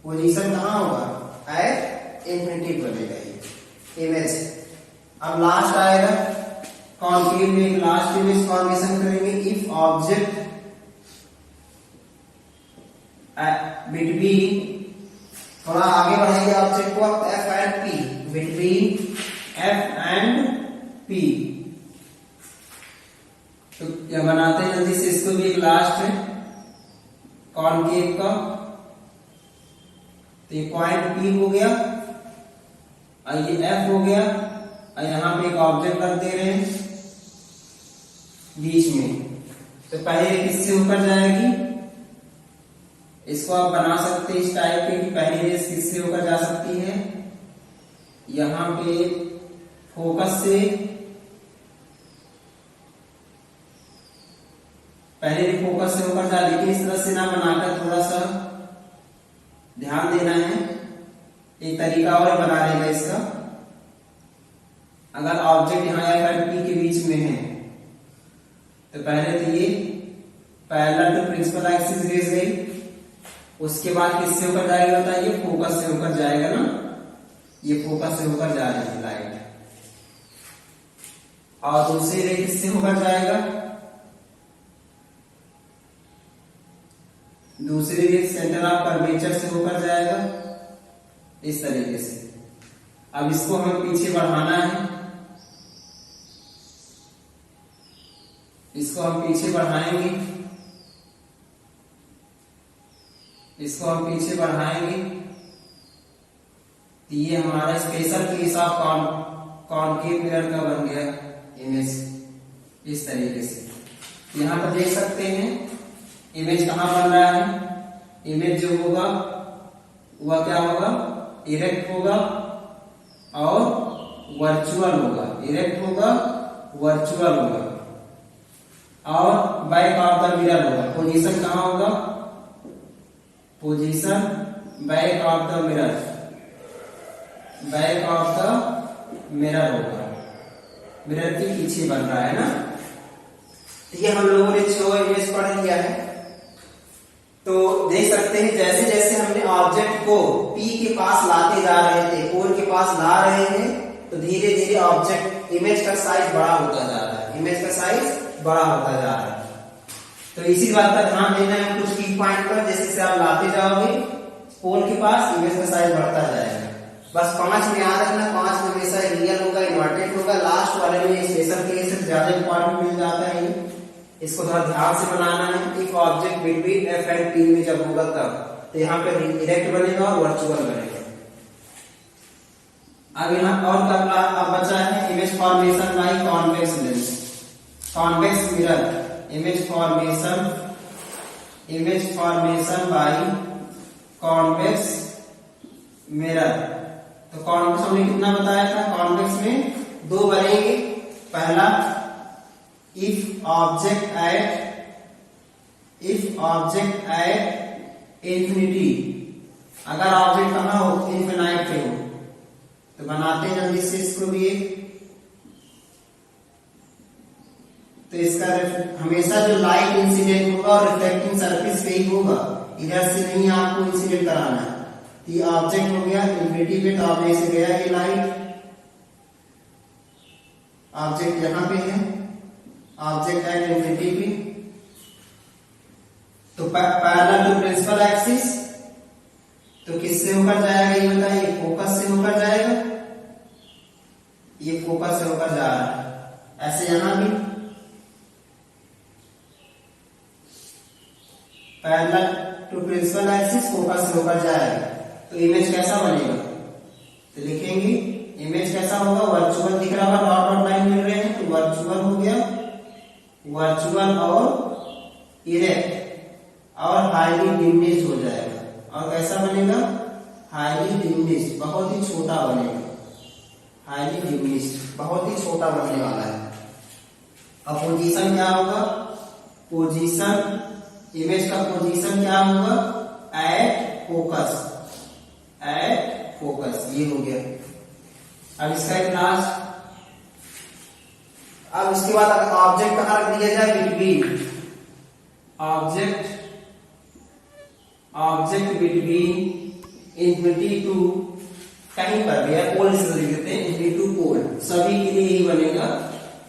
पोजीशन कहां होगा, एट इंफिनिटी बनेगा ये इमेज। अब लास्ट आएगा कॉन्केव में, लास्ट इमेज फॉर्मेशन करेंगे इफ ऑब्जेक्ट बिटवीन, थोड़ा आगे बढ़ाएंगे ऑब्जेक्ट को F and P, between F and P. तो क्या बनाते हैं जल्दी से इसको भी, एक लास्ट है कॉन्केव का। तो ये पॉइंट पी हो गया और ये एफ हो गया और यहां पे एक ऑब्जेक्ट रख दे रहे हैं बीच में। तो पहले किससे होकर जाएगी, इसको आप बना सकते हैं इस टाइप के कि पहली रेस किससे होकर जा सकती है, यहां पे फोकस से, पहले भी फोकस से होकर जा, लेकिन इस तरह से ना बनाकर थोड़ा सा ध्यान देना है। एक तरीका और बना लेगा इसका, अगर ऑब्जेक्ट यहां एफ एंड पी के बीच में है तो पहले तो ये parallel to principal axis rays गई, उसके बाद किससे होकर जाएगा बताइए, फोकस से होकर जाएगा ना, ये फोकस से होकर जा रही है लाइट। और दूसरी रे किससे होकर जाएगा, दूसरी रे सेंटर ऑफ कर्वेचर से होकर जाएगा इस तरीके से। अब इसको हमें पीछे बढ़ाना है, इसको हम पीछे बढ़ाएंगे, इसको हम पीछे बढ़ाएंगे तो ये हमारा special case of concave mirror का बन गया इमेज इस तरीके से। यहां पर देख सकते हैं इमेज कहां बन रहा है, इमेज जो होगा वह क्या होगा, इरेक्ट होगा और वर्चुअल होगा, इरेक्ट होगा वर्चुअल होगा और बैक ऑफ द मिरर होगा। पोजीशन कहां होगा, position back of the mirror, back of the mirror होगा, मिरर के पीछे बन रहा है ना। तो ये हम लोगों ने 6 इमेज पढ़ लिया है। तो देख सकते हैं जैसे जैसे हमने ऑब्जेक्ट को P के पास लाते जा रहे थे, कोर के पास ला रहे हैं, तो धीरे धीरे ऑब्जेक्ट इमेज का साइज बड़ा होता जा रहा है, इमेज का साइज बड़ा होता जा रहा है। तो इसी बात का ध्यान देना है कुछ की पॉइंट पर, जैसे जैसे आप लाते जाओगे पोल के पास इमेज का साइज बढ़ता जाएगा। बस 5 में याद रखना, 5 में हमेशा रियल होगा, इन्वर्टेड होगा, लास्ट वाले में स्पेशल केस से ज्यादा इंपॉर्टेंट मिल जाता है। इसको थोड़ा ध्यान से बनाना है। If object between F and P में जब होगा तब, तो यहाँ पे इरेक्ट बनेगा और वर्चुअल बनेगा। अब यहाँ और अब बचा है image formation by convex lens, convex mirror, image formation by convex mirror. तो कॉन्वेक्स हमने कितना बताया था, कॉन्वेक्स में 2 बनेंगे। पहला इफ ऑब्जेक्ट एट इंफिनिटी, अगर ऑब्जेक्ट कहां हो, इनफिनाइट पे हो, तो बनाते हैं जल्दी से इसको भी। तो इसका हमेशा जो लाइट इंसिडेंट होगा और रिफ्लेक्टिंग सरफेस पे ही होगा, इधर से नहीं आपको इंसिडेंट कराना है। तो ये ऑब्जेक्ट हो गया इंफिनिटी पे, तो आपने से गया ये लाइट, ऑब्जेक्ट यहां पे है, ऑब्जेक्ट एट इंफिनिटी पे, तो पैरेलल टू प्रिंसिपल एक्सिस, तो किससे होकर जाएगा ये बताइए, फोकस से होकर जाएगा, ये फोकस से होकर जा रहा है। ऐसे यहां भी parallel to principal axis, focus से होकर जाएगा। तो इमेज कैसा बनेगा, तो लिखेंगे इमेज कैसा होगा, वर्चुअल दिख रहा होगा, डॉट डॉट लाइन मिल रहे हैं, तो वर्चुअल हो गया, वर्चुअल और इरेक्ट और हाईली डिमिनिश्ड हो जाएगा। और कैसा बनेगा, हाईली डिमिनिश्ड, बहुत ही छोटा बनेगा, हाईली डिमिनिश्ड, बहुत ही छोटा बनने वाला है। अब पोजीशन क्या होगा, पोजीशन, इमेज का पोजीशन क्या होगा, एट फोकस, एट फोकस, ये हो गया। अब इसका एक लास्ट, अब उसके बाद अगर ऑब्जेक्ट कहां रख दिया जाए, between object between infinity to कहीं पर भी पोल से लिख देते हैं, इंफिनिटी टू पोल, सभी के लिए यही बनेगा।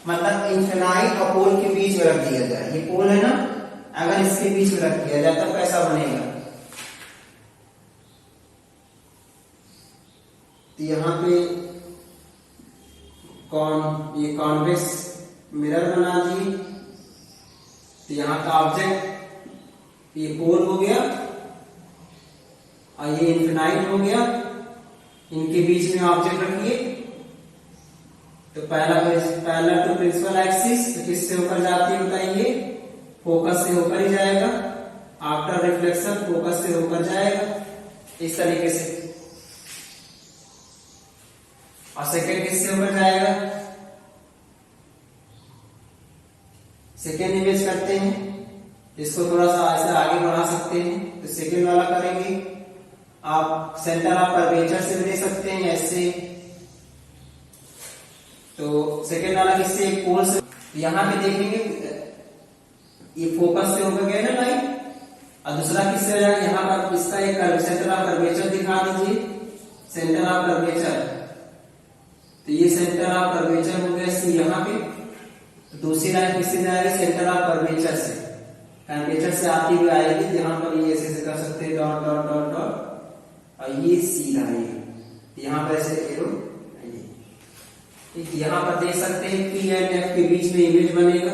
मतलब इंफिनाइट और पोल के बीच में रख दिया जाए, ये पोल है ना, अगर इसके बीच में रख दिया जाए तब कैसा बनेगा। तो यहाँ पे ये कॉन्वेक्स मिरर बना दिए। तो यहाँ का ऑब्जेक्ट ये पोल हो गया और ये इंफिनाइट हो गया, इनके बीच में ऑब्जेक्ट रखिए। तो पहला टू प्रिंसिपल एक्सिस, तो किससे होकर जाती है बताइए, फोकस से होकर ही जाएगा। आफ्टर रिफ्लेक्शन फोकस से होकर जाएगा इस तरीके से। और सेकेंड किससे होकर जाएगा, सेकेंड इमेज करते हैं, इसको थोड़ा सा ऐसे आगे बढ़ा सकते हैं। तो सेकेंड वाला करेंगे, आप सेंटर ऑफ कर्वेचर से भी दे सकते हैं ऐसे। तो सेकेंड वाला किससे, एक पोल से। यहां पे देखेंगे ये फोकस से होकर गया ना लाइन, और दूसरा किससे हो जाएगा, यहाँ पर इसका एक सेंटर ऑफ कर्वेचर दिखा दीजिए, सेंटर ऑफ कर्वेचर। तो ये सेंटर ऑफ कर्वेचर हो गया सी यहाँ पे। तो दूसरी लाइन किससे जाएगी, सेंटर ऑफ कर्वेचर से, कर्वेचर से आती हुई आएगी। यहाँ पर ये ऐसे कर सकते हैं, डॉट डॉट डॉट डॉट, और ये सीधा है, यहाँ पर ऐसे एरो, यहाँ पर देख सकते हैं पी एंड एफ के बीच में इमेज बनेगा।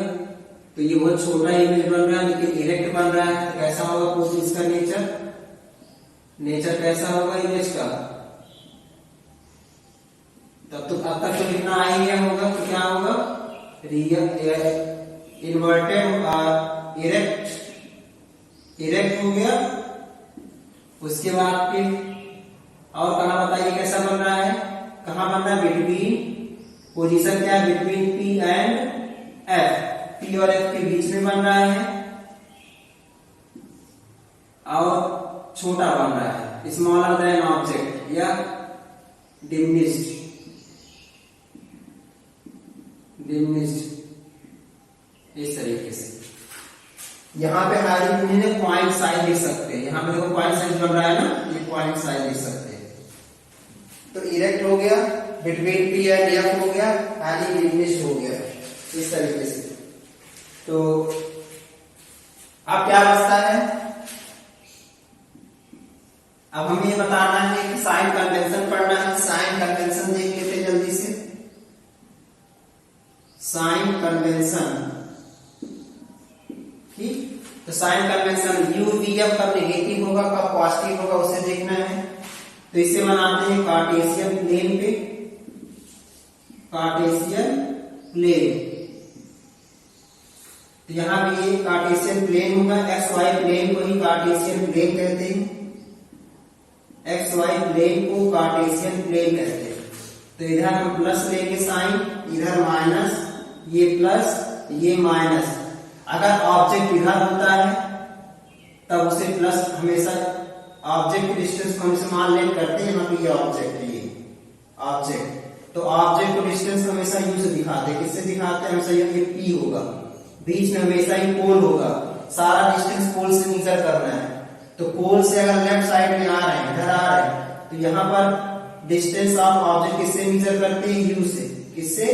तो ये बहुत छोटा इमेज बन रहा है लेकिन इरेक्ट बन रहा है। तो कैसा होगा कुछ इसका नेचर कैसा होगा इमेज का। तब तो अब तक तो लिखना आ ही गया होगा। तो क्या होगा, इन्वर्टेड और इरेक्ट हो गया। उसके बाद फिर और कहा बताइए कैसा बन रहा है, कहां बन रहा है, बिटवीन, पोजीशन क्या है, between P and F, P और एफ के बीच में बन रहा है और छोटा बन रहा है, स्मॉलर देन ऑब्जेक्ट या डिमिनिश्ड इस तरीके से। यहां पे हाइड्रोजन पॉइंट साइज लिख सकते हैं, यहां पे देखो पॉइंट साइज बन रहा है ना, ये पॉइंट साइज लिख सकते हैं। तो इरेक्ट हो गया, बिटवीन पी एंड एफ हो गया, हाईली डिमिनिश्ड हो गया इस तरीके से। तो अब क्या बचता है, अब हमें ये बताना है कि साइन कन्वेंशन पढ़ना है। साइन कन्वेंशन देख लेते हैं जल्दी से। साइन कन्वेंशन, ठीक। तो sign convention U V F कब नेगेटिव होगा कब पॉजिटिव होगा उसे देखना है। तो इसे बनाते हैं कार्टेशियन प्लेन पे, कार्टेशियन प्लेन। तो यहां पे ये कार्टेशियन प्लेन होगा, एक्स वाई प्लेन को ही कार्टेशियन प्लेन कहते हैं, एक्स वाई प्लेन को कार्टेशियन प्लेन कहते हैं। तो इधर हम प्लस लेंगे साइन, इधर माइनस, ये प्लस ये माइनस। अगर ऑब्जेक्ट इधर होता है तब उसे प्लस, हमेशा ऑब्जेक्ट की डिस्टेंस को हमेशा मान लें करते हैं। यहाँ पे ये ऑब्जेक्ट है, ये ऑब्जेक्ट, तो ऑब्जेक्ट को डिस्टेंस हमेशा यू से दिखाते हैं। किससे दिखाते हैं, हमेशा ये पी होगा, बीच में हमेशा ही पोल होगा, सारा डिस्टेंस पोल से मेजर करना है। तो पोल से अगर लेफ्ट साइड में आ रहे हैं, इधर आ रहे हैं, तो यहाँ पर डिस्टेंस ऑफ ऑब्जेक्ट किससे मेजर करते हैं, यू से, किससे,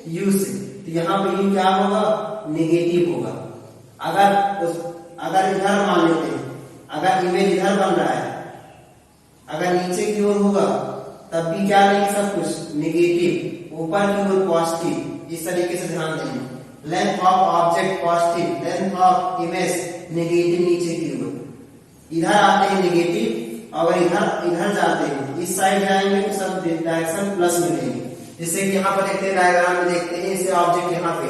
यू से। तो यहाँ पे यू क्या होगा, नेगेटिव होगा। अगर इधर मान लेते हैं, अगर इमेज इधर बन रहा है, अगर नीचे की ओर होगा तब भी क्या लेंगे, सब कुछ नेगेटिव, ऊपर की ओर पॉजिटिव, इस तरीके से ध्यान देंगे। Length of object positive, length of image negative, नीचे की ओर। इधर आते हैं नेगेटिव, अगर इधर जाते हैं, इस साइड जाएंगे तो सब डायरेक्शन प्लस मिलेंगे। जैसे कि यहाँ पर देखते हैं, डायग्राम में देखते हैं, इसे ऑब्जेक्ट यहाँ पे,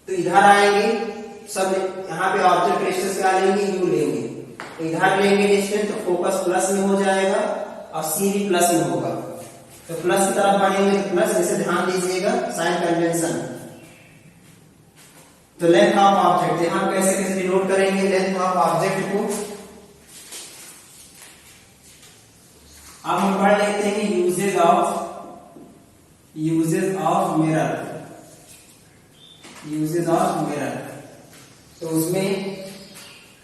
तो इधर आएंगे सब, यहाँ पे ऑब्जेक्ट डिस्टेंस क्या लेंगे, यू लेंगे। इधर लेंगे डिस्टेंस तो फोकस प्लस में हो जाएगा और सी भी प्लस में होगा। तो प्लस की तरफ बढ़ेंगे तो प्लस, जैसे ध्यान दीजिएगा साइन कन्वेंशन। तो लेंथ ऑफ ऑब्जेक्ट, यहां कैसे कैसे डिनोट करेंगे लेंथ ऑफ ऑब्जेक्ट को। अब हम पढ़ लेते हैं uses of mirror, uses of mirror. तो उसमें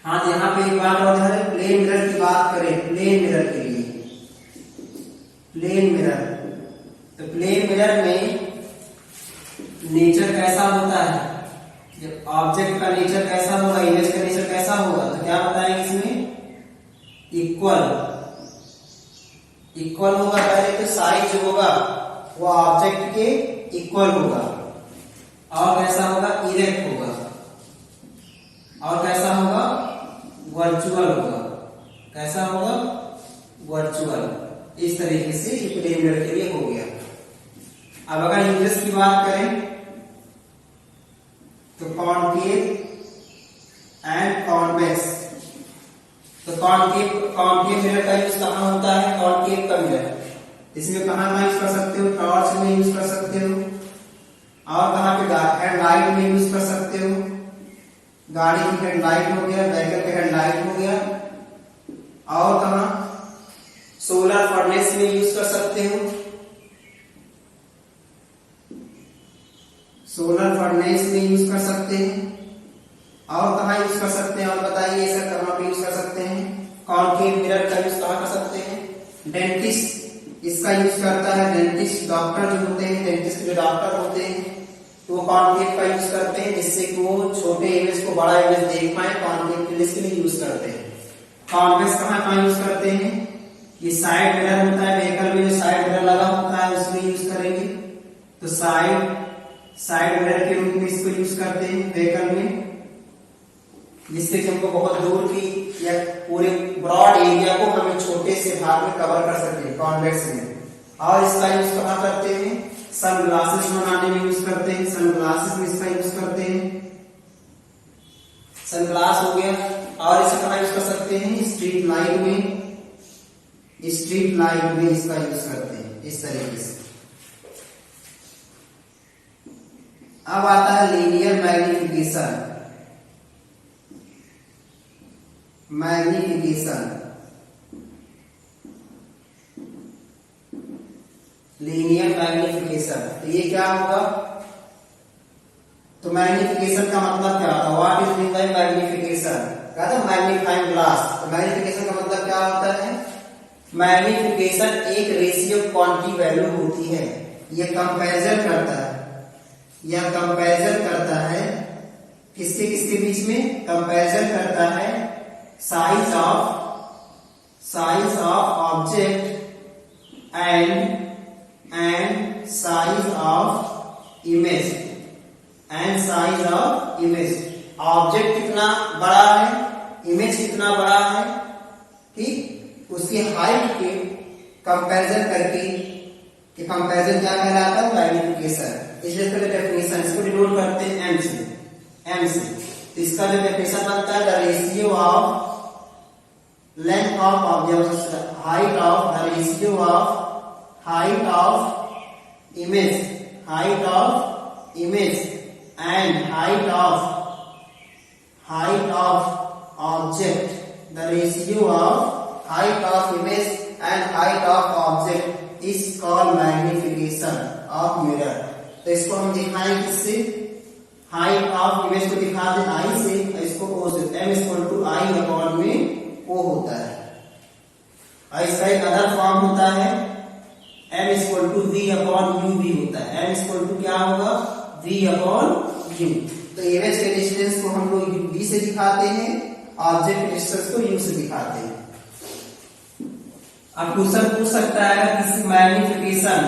हाँ, यहाँ पे एक बात और है, प्लेन मिरर की बात करें, प्लेन मिरर के लिए प्लेन मिरर। तो प्लेन मिरर में नेचर कैसा होता है, जब ऑब्जेक्ट का नेचर कैसा होगा, इमेज का नेचर कैसा होगा, तो क्या बताएंगे इसमें, इक्वल होगा। पहले तो साइज होगा वो ऑब्जेक्ट के इक्वल होगा, और कैसा होगा, इरेक्ट होगा, और कैसा होगा, वर्चुअल होगा। कैसा होगा, वर्चुअल। इस तरीके से ये प्लेन मिरर के लिए हो गया। अब अगर यूजेस की बात करें तो कॉनकेव एंड कॉन्वेक्स। तो कॉनकेव मिरर का यूज कहां होता है, कॉनकेव का मिरर इसमें कहां यूज कर सकते हो, टॉर्च में यूज कर सकते हो, और कहां पे हेडलाइट में यूज कर सकते हो। गाड़ी की हेडलाइट हो गया, व्हीकल का हेडलाइट हो गया, और कहां, सोलर फर्नेस में यूज कर सकते हो, सोलर फर्नेस में यूज कर सकते हैं, और कहां यूज कर सकते हैं, और बताइए ऐसा कहां पे यूज कर सकते हैं। कॉनकेव मिरर का यूज कहां कर सकते हैं, डेंटिस्ट इसका यूज करता है। डेंटिस्ट डॉक्टर जो होते हैं, डेंटिस्ट जो डॉक्टर होते हैं, तो वो कॉनकेव का यूज करते हैं, जिससे कि वो छोटे इमेज को बड़ा इमेज देख पाए। कॉनकेव के लिए यूज करते हैं। कॉन्वेक्स कहां यूज करते हैं, ये साइड मिरर होता है, व्हीकल में जो साइड मिरर लगा होता है उसमें यूज करेंगे। तो साइड मिरर के रूप में इसको यूज करते हैं व्हीकल में, जिससे कि हमको बहुत दूर की या पूरे ब्रॉड एरिया को हमें छोटे से भाग में कवर कर सके कॉन्वेक्स में। और इसका यूज कहां करते हैं, सनग्लासेस बनाने में यूज करते हैं। सनग्लासेस में इसका यूज करते हैं, सनग्लास हो गया। और इसे कहां यूज कर सकते हैं, स्ट्रीट लाइट में इसका यूज करते हैं, इस तरीके से। अब आता है लीनियर मैग्निफिकेशन। लीनियर मैग्निफिकेशन, तो ये क्या होगा, तो मैग्निफिकेशन का मतलब क्या होता है, what is mean by magnification, कहते हैं मैग्नीफाइंग ग्लास। तो मैग्निफिकेशन का मतलब क्या होता है, मैग्निफिकेशन एक रेशियो क्वांटिटी वैल्यू होती है। यह कंपैरिजन करता है किसके बीच में, कंपैरिजन करता है size of object and size of image object कितना बड़ा है, इमेज कितना बड़ा है, ठीक, उसकी हाइट के कंपैरिजन करके, कि कंपैरिजन क्या कहलाता है, मैग्निफिकेशन। इसलिए इसका डेफिनेशन इसको डिनोट करते हैं एम से। तो इसका जो डेफिनेशन बनता है, the ratio of length of object, height of image and height of object, the ratio of height of image and height of object is called magnification of mirror. तो इसको हम दिखाएं किससे, हाइट ऑफ इमेज को दिखा दें आई से, इसको ओ से, m = I अपॉन में o होता है। और इसका एक अदर फॉर्म होता है m = v अपॉन u भी होता है। m = क्या होगा, v अपॉन u। तो इमेज के डिस्टेंस को हम लोग v से दिखाते हैं, ऑब्जेक्ट के डिस्टेंस को u से दिखाते हैं। अब क्वेश्चन पूछ सकता है, अगर किसी मैग्निफिकेशन,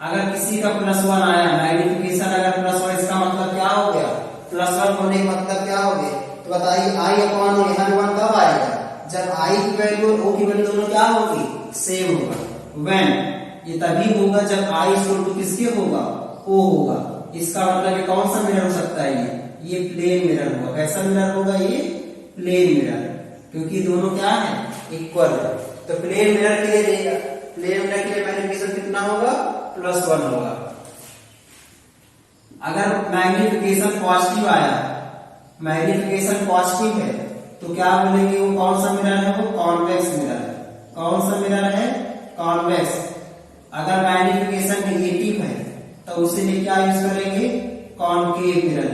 अगर किसी का +1 आया, मैग्निफिकेशन अगर +1, इसका मतलब क्या हो गया, +1 होने का मतलब क्या हो गया, तो बताइए I अपॉन o, यहाँ 1 कब आएगा, जब I की वैल्यू और O की वैल्यू दोनों क्या होगी, सेम होगा। व्हेन, ये तभी होगा जब I = किसके होगा, O होगा। इसका मतलब ये कौन सा मिरर हो सकता है, ये प्लेन मिरर होगा। कैसा मिरर होगा, ये प्लेन मिरर, क्योंकि दोनों क्या है, इक्वल है। तो प्लेन मिरर के लिए मैग्निफिकेशन कितना होगा, +1 होगा। अगर मैग्निफिकेशन पॉजिटिव आया, मैग्निफिकेशन पॉजिटिव है, तो क्या बोलेंगे, वो कौन सा मिरर है, वो कॉन्वेक्स मिरर है। कौन सा मिरर है, कॉन्वेक्स। अगर मैग्निफिकेशन नेगेटिव है तो उसे लिए क्या यूज करेंगे, कॉनकेव मिरर।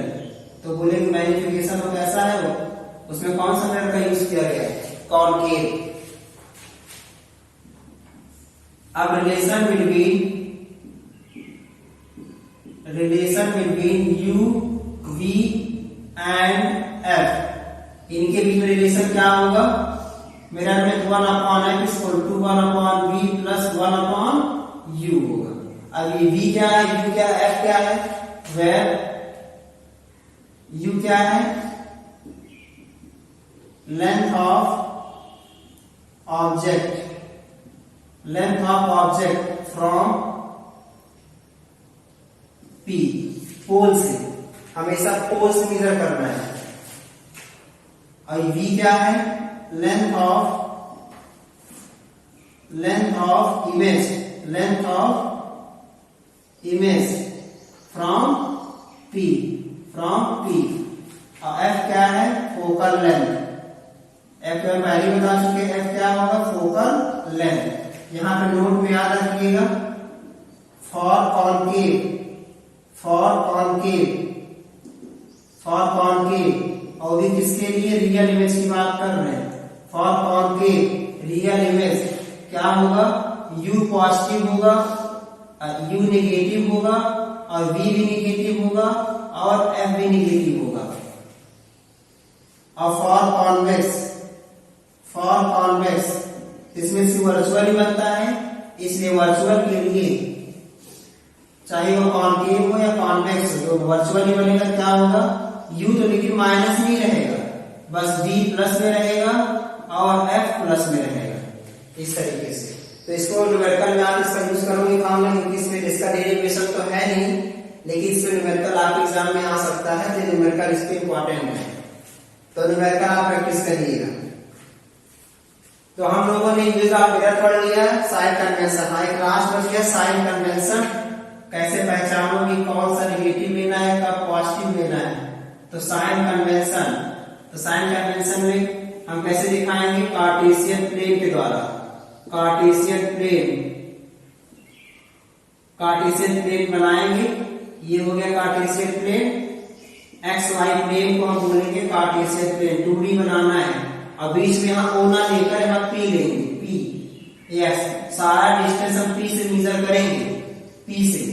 तो बोलेंगे मैग्निफिकेशन वो कैसा है, वो उसमें कौन सा मिरर का यूज किया गया है, कॉनकेव। अब relation between u v and f, इनके बीच में रिलेशन क्या होगा? मेरा में 1/f equal to 1/v plus 1/u होगा। अब ये v क्या है, u क्या है, f क्या है? वेर u क्या है? Length of object from p, पोल से, हमेशा पोल से मेजर करना है। और v क्या है? Length of image from p। और f क्या है? Focal length. f तो पहले बता चुके, f क्या होगा? Focal length. यहां पे नोट में याद रखिएगा, फॉर कॉनकेव, और भी किसके लिए? रियल इमेज की बात कर रहे हैं। फॉर कॉनकेव रियल इमेज क्या होगा? u पॉजिटिव होगा, u नेगेटिव होगा, और v भी नेगेटिव होगा, और f भी नेगेटिव होगा। और फॉर कॉन्वेक्स इसमें से वर्चुअल ही बनता है, इसलिए वर्चुअल के लिए चाहे वो कॉनकेव हो या कॉन्वेक्स हो, तो वर्चुअल ही बनेगा। क्या होगा? u तो लेकिन माइनस में ही रहेगा, बस v प्लस में रहेगा और f प्लस में रहेगा, इस तरीके से। तो इसको न्यूमेरिकल में आप इसका यूज करोगे फॉर्मूला, क्योंकि इसमें इसका डेरिवेशन तो है नहीं, लेकिन इसमें न्यूमेरिकल आपके एग्जाम में आ सकता है, तो न्यूमेरिकल इसके इंपॉर्टेंट है। तो न्यूमेरिकल आप प्रैक्टिस करिएगा। तो हम लोगों ने यूज ऑफ मिरर पढ़ लिया, साइन कन्वेंशन, एक लास्ट बच गया साइन कन्वेंशन। कैसे पहचानोगे कौन सा नेगेटिव लेना है, कब पॉजिटिव लेना है? तो साइन कन्वेंशन में हम कैसे दिखाएंगे? कार्टेशियन प्लेन के द्वारा। कार्टेशियन प्लेन बनाएंगे, ये हो गया Cartesian plane. X Y plane को हम बोलेंगे कार्टेशियन प्लेन, 2D बनाना है। और बीच में हम ओ ना लेकर हम पी लेंगे, पी। यस, सारा डिस्टेंस हम पी से मेजर करेंगे, पी से।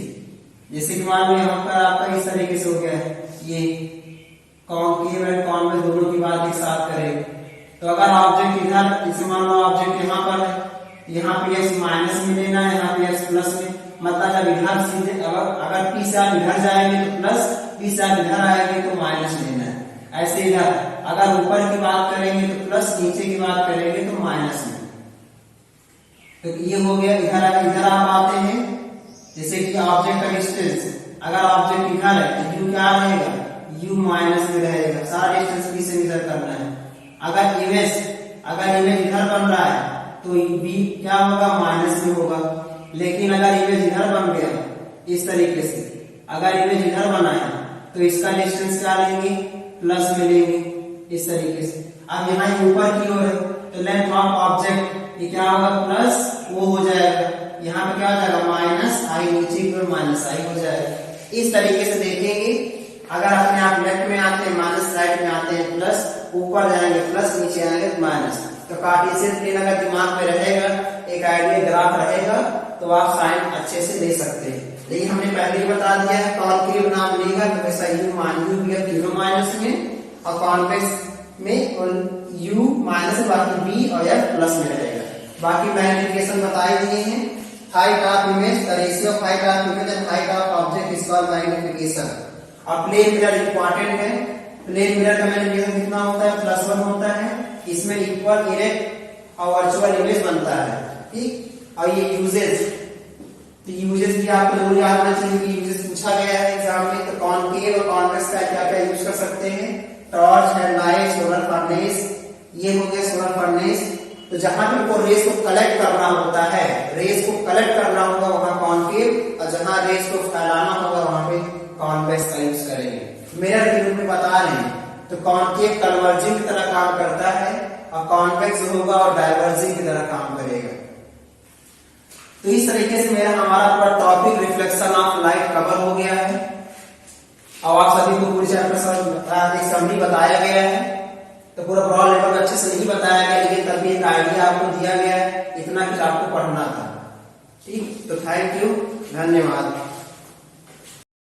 जैसे कि मान लो यहाँ पर आपका इस तरीके से हो गया है, ये कॉनकेव एंड कॉन्वेक्स दोनों की बात एक साथ करें। तो अगर ऑब्जेक्ट इधर, जैसे मान लो ऑब्जेक्ट यहाँ पर है, यहाँ पे x माइनस में लेना है, यहाँ पे x प्लस में, मतलब जब इधर सीधे अगर p से आप इधर जाएंगे तो प्लस, p से आप इधर आएंगे तो माइनस लेना है। ऐसे इधर अगर ऊपर की बात करेंगे तो प्लस, नीचे की बात करेंगे तो माइनस में। तो ये हो गया। इधर आप आते हैं, जैसे कि ऑब्जेक्ट का डिस्टेंस, अगर ऑब्जेक्ट इधर है तो u क्या रहेगा? u माइनस में रहेगा, सारा डिस्टेंस p से मेजर करना है। अगर इमेज इधर बन रहा है तो v क्या होगा? माइनस में होगा। लेकिन अगर इमेज इधर बन गया, इस तरीके से अगर इमेज इधर बना है तो इसका डिस्टेंस क्या लेंगे? प्लस में लेंगे, इस तरीके से। अब यहाँ ऊपर की ओर है तो लेंथ ऑफ ऑब्जेक्ट ये क्या होगा? प्लस वो हो जाएगा, यहाँ पे क्या हो जाएगा? माइनस आई, नीचे की ओर माइनस आई हो जाएगा। इस तरीके से देखेंगे। अगर अपने आप लेफ्ट में आते हैं माइनस, राइट में आते हैं प्लस, ऊपर जाएंगे प्लस, नीचे आएंगे माइनस। तो कार्टेशियन प्लेन अगर दिमाग में रहेगा, एक आइडिया ग्राफ रहेगा, तो आप साइन अच्छे से ले सकते हैं। लेकिन हमने पहले ही बता दिया है, कॉनकेव नाम लेगा तो वैसा u भी 0 माइनस में, और कॉन्वेक्स में u माइनस, बाकी b और f प्लस में रहेगा। बाकी मैग्निफिकेशन बताए दिए हैं। Height of image, the ratio of height of image and height of object is called magnification. और प्लेन मिरर इंपॉर्टेंट है। प्लेन मिरर का मैग्निफिकेशन कितना होता है? +1 होता है। इसमें इक्वल, इरेक्ट और वर्चुअल इमेज बनता है, ठीक। और ये यूजेस, तो यूजेस भी आपको जरूर याद रखना चाहिए कि यूजेस पूछा गया है एग्जाम में। तो कॉनकेव और कॉन्वेक्स का क्या क्या यूज कर सकते हैं? टॉर्च, हेडलाइट, सोलर फर्नेस, ये हो गया सोलर फर्नेस। तो जहां पे को रेस को कलेक्ट करना होता है, रेस को कलेक्ट करना होगा वहां कॉनकेव, और जहां रेस को फैलाना होगा वहां पे कॉन्वेक्स का यूज करेंगे। मिरर के रूप में बता रहे हैं। तो कॉनकेव कन्वर्जिंग की तरह काम करता है, और कॉन्वेक्स होगा और डाइवर्जिंग की तरह काम करेगा। तो इस तरीके से मेरा हमारा पूरा topic reflection of light cover हो गया है। और आप सभी को पूरी चैप्टर समरी बताया गया है। तो पूरा ब्रॉड लेवल में अच्छे से नहीं बताया गया, लेकिन तभी एक आइडिया आपको दिया गया है, इतना कुछ आपको पढ़ना था। तो थैंक यू, धन्यवाद।